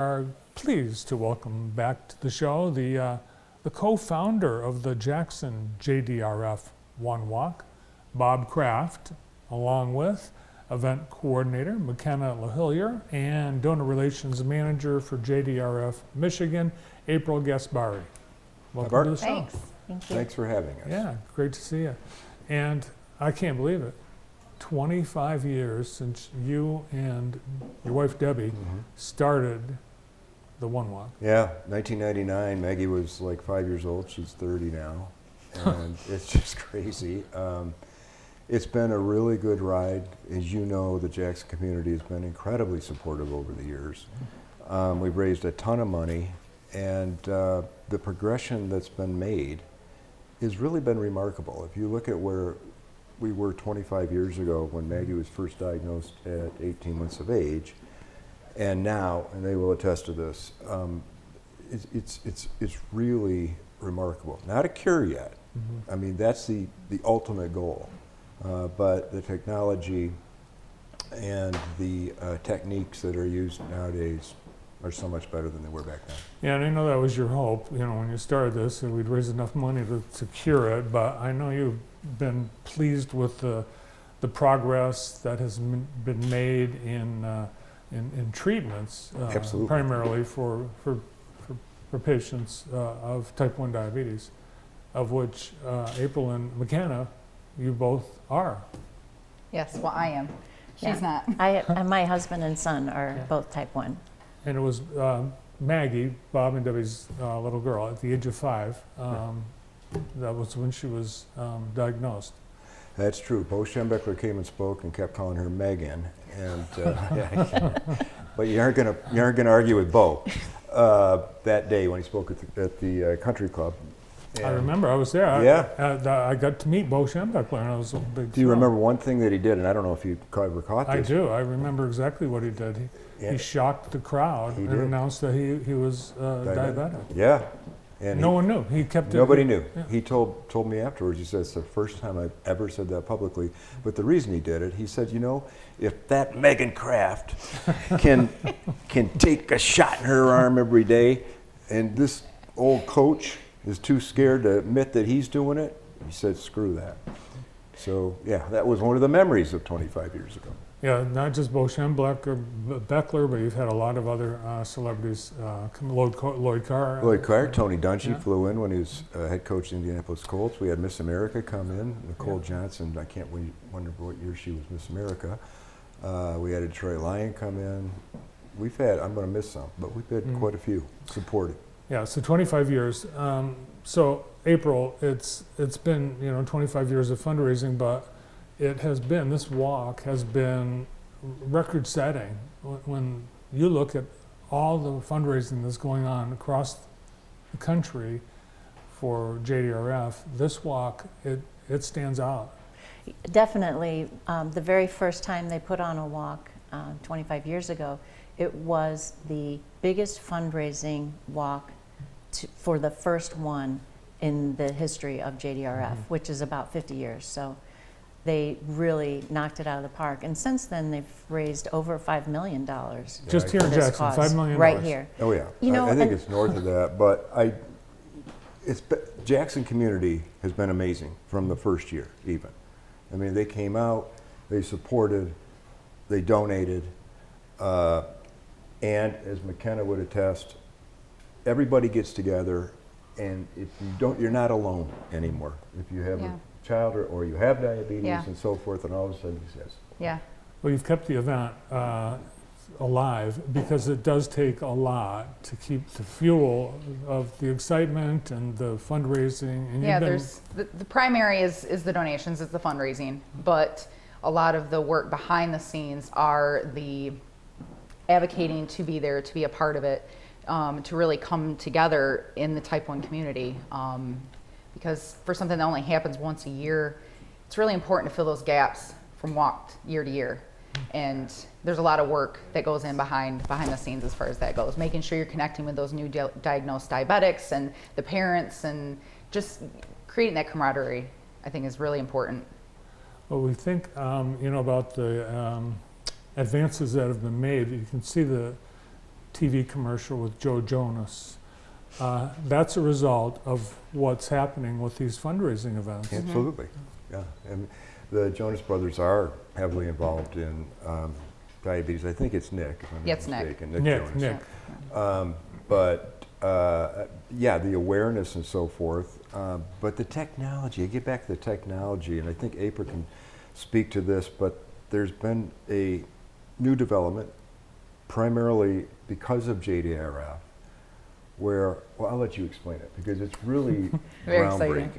are pleased to welcome back to the show the co-founder of the Jackson JDRF One Walk, Bob Kraft, along with event coordinator Makena LaHillier and donor relations manager for JDRF Michigan, April Gasbarre. Welcome to the show. Thanks. Thank you. Thanks for having us. Yeah, great to see you. And I can't believe it. 25 years since you and your wife Debbie started the One Walk. Yeah, 1999. Maggie was like 5 years old. She's 30 now, and it's just crazy. It's been a really good ride. As you know, the Jackson community has been incredibly supportive over the years. We've raised a ton of money, and the progression that's been made has really been remarkable. If you look at where we were 25 years ago when Maggie was first diagnosed at 18 months of age, and now, and they will attest to this, it's really remarkable. Not a cure yet. I mean, that's the ultimate goal. But the technology and the techniques that are used nowadays are so much better than they were back then. Yeah, and I know that was your hope, you know, when you started this, and we'd raise enough money to cure it, but I know you've been pleased with the progress that has been made in treatments, Absolutely. primarily for patients of type 1 diabetes, of which April and Makena, you both are. Yes, well, I am. She's not. My husband and son are both type 1. And it was Maggie, Bob and Debbie's little girl, at the age of 5. That was when she was diagnosed. That's true. Bo Schembechler came and spoke and kept calling her Megan, and but you aren't gonna argue with Bo that day when he spoke at the country club. And I remember, I was there. I got to meet Bo Schembechler, and I was a big Do you remember one thing that he did? And I don't know if you ever caught this. I do. I remember exactly what he did. He shocked the crowd and announced that he was diabetic. Yeah. And no one knew. He kept it. Nobody knew. Yeah. He told me afterwards, he said, it's the first time I've ever said that publicly. But the reason he did it, he said, you know, if that Megan Kraft can take a shot in her arm every day, and this old coach is too scared to admit that he's doing it, he said, screw that. So, yeah, that was one of the memories of 25 years ago. Yeah, not just Bo Schembechler, but you've had a lot of other celebrities. Lloyd Carr. Lloyd Carr, Tony Dungy flew in when he was head coach of the Indianapolis Colts. We had Miss America come in, Nicole Johnson. I can't wonder what year she was Miss America. We had a Detroit Lion come in. We've had, I'm going to miss some, but we've had quite a few supported. Yeah, so 25 years. So April, it's been 25 years of fundraising, but this walk has been record-setting. When you look at all the fundraising that's going on across the country for JDRF, this walk, it stands out. Definitely, the very first time they put on a walk 25 years ago, it was the biggest fundraising walk for the first one in the history of JDRF, which is about 50 years. So they really knocked it out of the park. And since then, they've raised over $5 million. Just here in Jackson, $5 million. Right here. Oh, yeah. I think it's north of that. But Jackson community has been amazing from the first year, even. I mean, they came out, they supported, they donated, and as Makena would attest, everybody gets together, and if you're not alone anymore. If you have a child or you have diabetes and so forth, and all of a sudden he says. Yeah. Well, you've kept the event alive because it does take a lot to keep the fuel of the excitement and the fundraising. And there's the primary is the donations, is the fundraising, but a lot of the work behind the scenes are the advocating to be there, to be a part of it, to really come together in the type 1 community. Because for something that only happens once a year, it's really important to fill those gaps from walk year to year. And there's a lot of work that goes in behind the scenes as far as that goes, making sure you're connecting with those new diagnosed diabetics and the parents, and just creating that camaraderie, I think, is really important. Well, we think, about the advances that have been made. You can see TV commercial with Joe Jonas. That's a result of what's happening with these fundraising events. Absolutely, yeah. And the Jonas Brothers are heavily involved in diabetes. I think it's Nick, if I'm Yeah, not it's Nick. mistaken. Nick, Jonas. Nick. But yeah, the awareness and so forth. But the technology, I get back to the technology, and I think April can speak to this, but there's been a new development, primarily because of JDRF, where, well, I'll let you explain it, because it's really Very groundbreaking. exciting.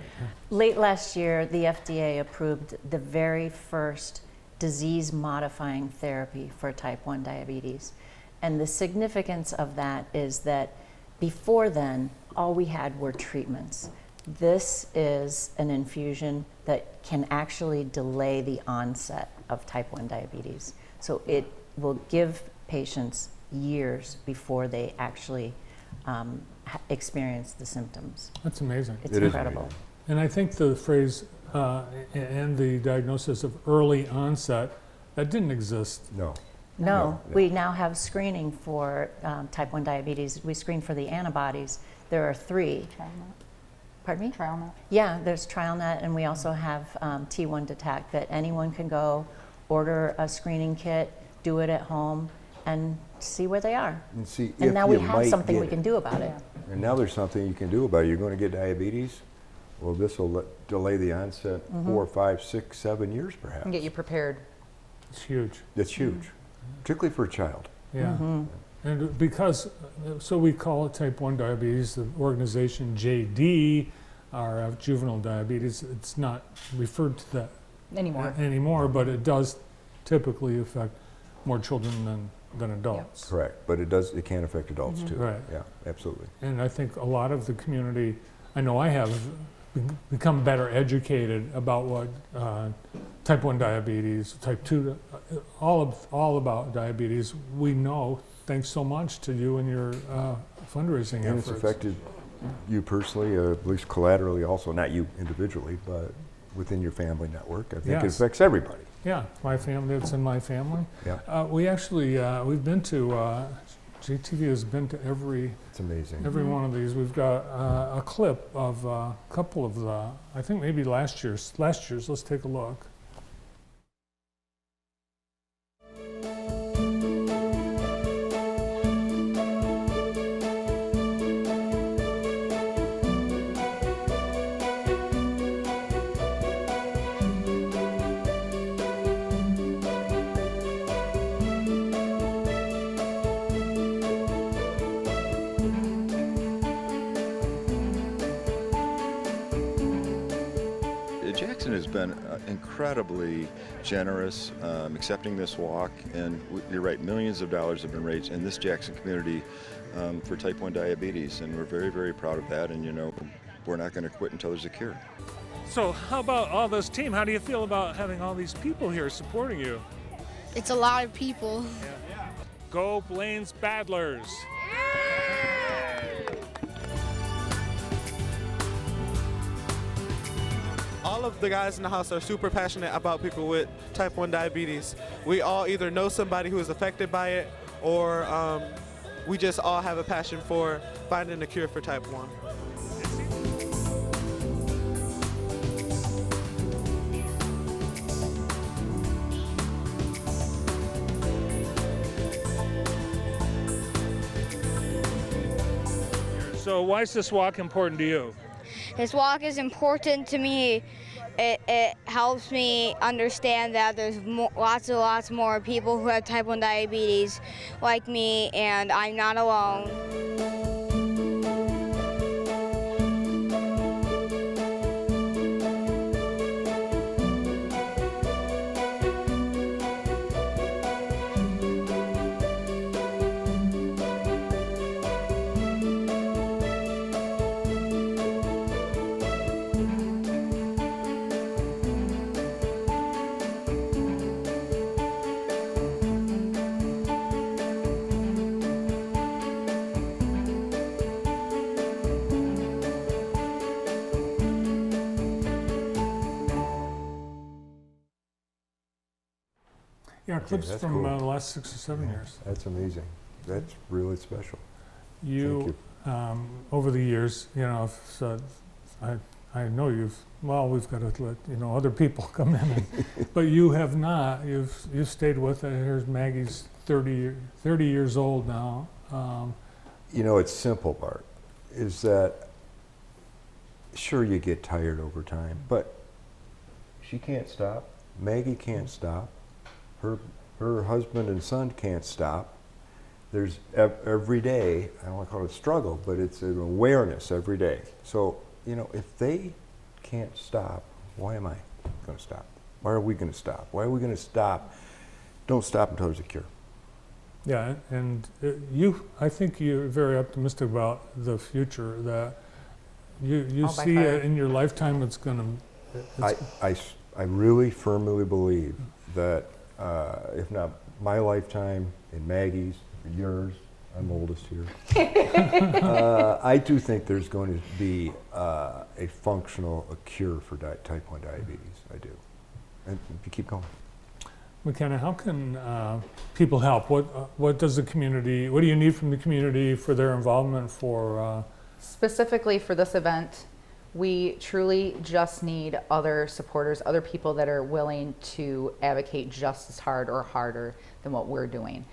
Late last year, the FDA approved the very first disease-modifying therapy for type 1 diabetes. And the significance of that is that before then, all we had were treatments. This is an infusion that can actually delay the onset of type 1 diabetes. So it will give patients years before they actually experience the symptoms. That's amazing. It's It is incredible. amazing. And I think the phrase and the diagnosis of early onset, that didn't exist. No. No, No. we now have screening for type 1 diabetes. We screen for the antibodies. There are 3. Pardon me? TrialNet. Yeah, there's TrialNet, and we also have T1 Detect that anyone can go order a screening kit, do it at home, and see where they are. And see, And if now we you have might something get we it. can do about it. And now there's something you can do about it. You're going to get diabetes. Well, this will delay the onset 4, 5, 6, 7 years, perhaps. And get you prepared. It's huge. That's huge, particularly for a child. Yeah. And because, so we call it type 1 diabetes, the organization JDRF, juvenile diabetes, it's not referred to that anymore, but it does typically affect more children than adults. Correct, but it can affect adults too. Right. Yeah, absolutely. And I think a lot of the community, I know I have become better educated about what type 1 diabetes, type 2, all about diabetes. We know, thanks so much to you and your fundraising And efforts. it's affected you personally, at least collaterally also, not you individually, but within your family network. I think it Yes. affects everybody. Yeah, my family, it's in my family. Yeah, We actually, we've been to, JTV has been to every it's amazing. one of these. We've got a clip of a couple of the, I think maybe last year's, let's take a look. Jackson has been incredibly generous accepting this walk, and you're right, millions of dollars have been raised in this Jackson community for type 1 diabetes, and we're very, very proud of that, and you know, we're not going to quit until there's a cure. So how about all this team? How do you feel about having all these people here supporting you? It's a lot of people. Go Blaine's Badlers! All of the guys in the house are super passionate about people with type 1 diabetes. We all either know somebody who is affected by it, or we just all have a passion for finding a cure for type 1. So why is this walk important to you? This walk is important to me. It helps me understand that there's lots more people who have type 1 diabetes like me, and I'm not alone. Yeah, clips that's from cool. the last 6 or 7 years. That's amazing. that's really special. You, over the years, you know, so I know you've, well, we've got to let, you know, other people come in, but you have not, you've stayed with it. Here's Maggie's 30 years old now. You know, it's simple, Bart, is that sure you get tired over time, but she can't stop. Maggie can't stop. Her husband and son can't stop. There's every day, I don't want to call it a struggle, but it's an awareness every day. So, you know, if they can't stop, why am I going to stop? Why are we going to stop? Why are we going to stop? Don't stop until there's a cure. Yeah, and I think you're very optimistic about the future, that you Oh, by see far. it in your lifetime it's going to, I really firmly believe that if not my lifetime, in Maggie's, yours, I'm oldest here, I do think there's going to be a cure for type 1 diabetes. I do. And if you keep going. Makena, how can people help? What does the community, what do you need from the community for their involvement for? Specifically for this event, we truly just need other supporters, other people that are willing to advocate just as hard or harder than what we're doing.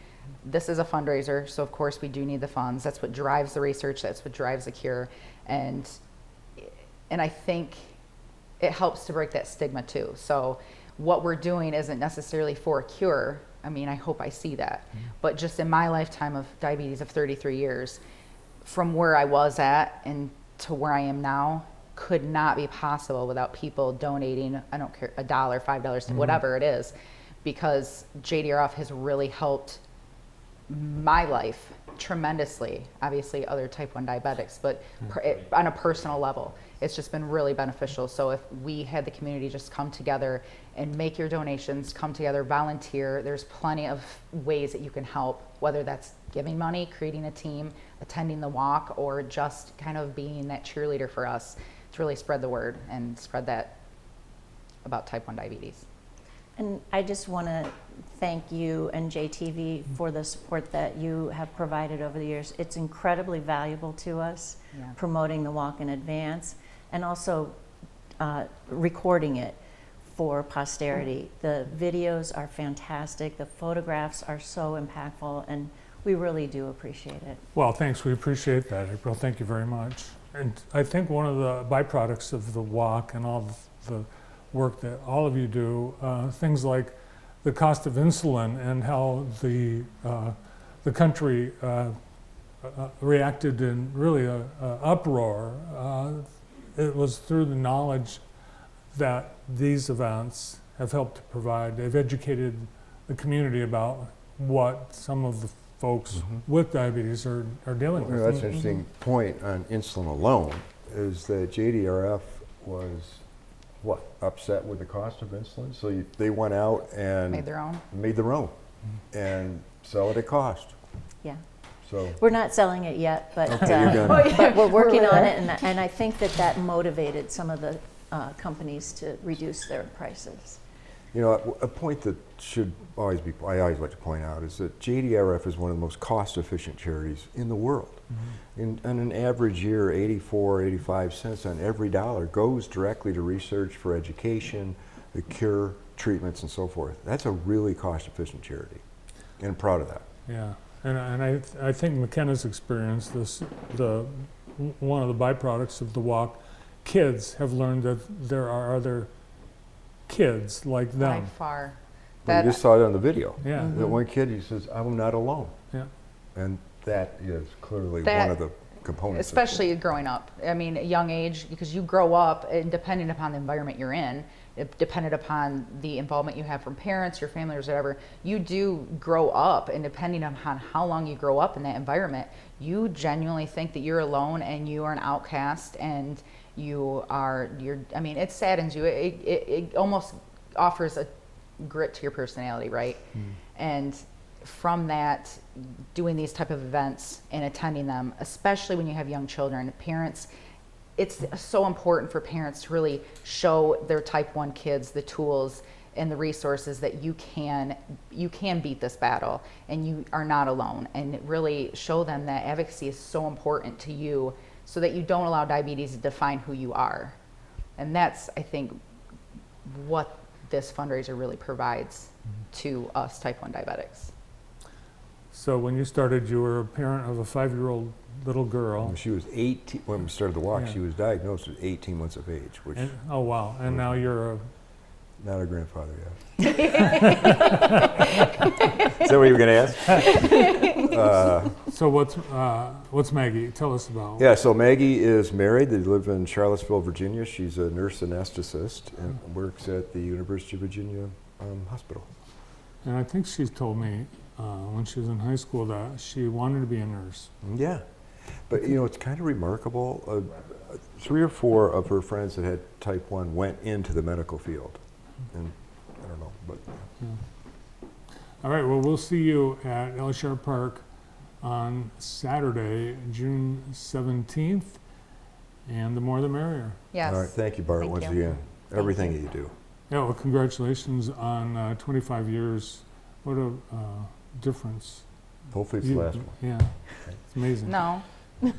This is a fundraiser, so of course we do need the funds. That's what drives the research, that's what drives the cure. And I think it helps to break that stigma too. So what we're doing isn't necessarily for a cure. I mean, I hope I see that. But just in my lifetime of diabetes of 33 years, from where I was at and to where I am now, could not be possible without people donating, I don't care, $1, $5, whatever it is, because JDRF has really helped my life tremendously. Obviously other type 1 diabetics, but on a personal level, it's just been really beneficial. So if we had the community just come together and make your donations, come together, volunteer, there's plenty of ways that you can help, whether that's giving money, creating a team, attending the walk, or just kind of being that cheerleader for us to really spread the word and spread that about type 1 diabetes. And I just want to thank you and JTV for the support that you have provided over the years. It's incredibly valuable to us, promoting the walk in advance, and also recording it for posterity. The videos are fantastic. The photographs are so impactful, and we really do appreciate it. Well, thanks, we appreciate that, April. Thank you very much. And I think one of the byproducts of the walk and all the work that all of you do, things like the cost of insulin and how the country reacted in really a uproar. It was through the knowledge that these events have helped to provide. They've educated the community about what some of the folks with diabetes are dealing with. That's an interesting point on insulin alone, is that JDRF was upset with the cost of insulin, so they went out and Made their own. And sell it at cost. Yeah. So We're not selling it yet, but, okay, you're done. but we're working on it, and I think that motivated some of the companies to reduce their prices. You know, a point that should always be, I always like to point out, is that JDRF is one of the most cost-efficient charities in the world. In an average year, 84, 85 cents on every dollar goes directly to research for education, the cure, treatments, and so forth. That's a really cost-efficient charity, and I'm proud of that. Yeah, and I think Makena's experience, one of the byproducts of the walk, kids have learned that there are other kids like them. By far. We just saw it on the video. Yeah. That one kid, he says, "I'm not alone." Yeah. And that is clearly one of the components. Especially growing up. I mean, at a young age, because you grow up, and depending upon the environment you're in, dependent upon the involvement you have from parents, your family, or whatever, you do grow up, and depending on how long you grow up in that environment, you genuinely think that you're alone and you are an outcast, and I mean, it saddens you. It almost offers a grit to your personality, right? And from that, doing these type of events and attending them, especially when you have young children, parents, it's so important for parents to really show their type 1 kids the tools and the resources that you can beat this battle, and you are not alone, and really show them that advocacy is so important to you, so that you don't allow diabetes to define who you are. And that's, I think, what this fundraiser really provides to us type 1 diabetics. So when you started, you were a parent of a 5-year-old little girl. When she was 18, when we started the walk, Yeah. she was diagnosed at 18 months of age, which And, oh, wow. And now you're a, not a grandfather yet. Is that what you were going to ask? so what's Maggie? Tell us about. Yeah, so Maggie is married. They live in Charlottesville, Virginia. She's a nurse anesthetist and works at the University of Virginia Hospital. And I think she's told me when she was in high school that she wanted to be a nurse. Yeah, but it's kind of remarkable. 3 or 4 of her friends that had type 1 went into the medical field. And I don't know, but All right, well, we'll see you at Elshire Park on Saturday, June 17th, and the more the merrier. Yes. all right. Thank you, Bart, Thank once you. again. Everything that you do. Yeah, well, congratulations on 25 years. What a difference. Hopefully it's the last one. Yeah, it's amazing. No. Over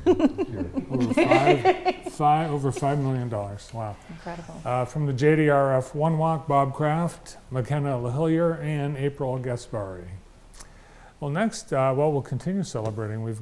$5 million. Wow. Incredible. From the JDRF One Walk, Bob Kraft, Makena LaHillier, and April Gasbarre. Well, next, we'll continue celebrating. We've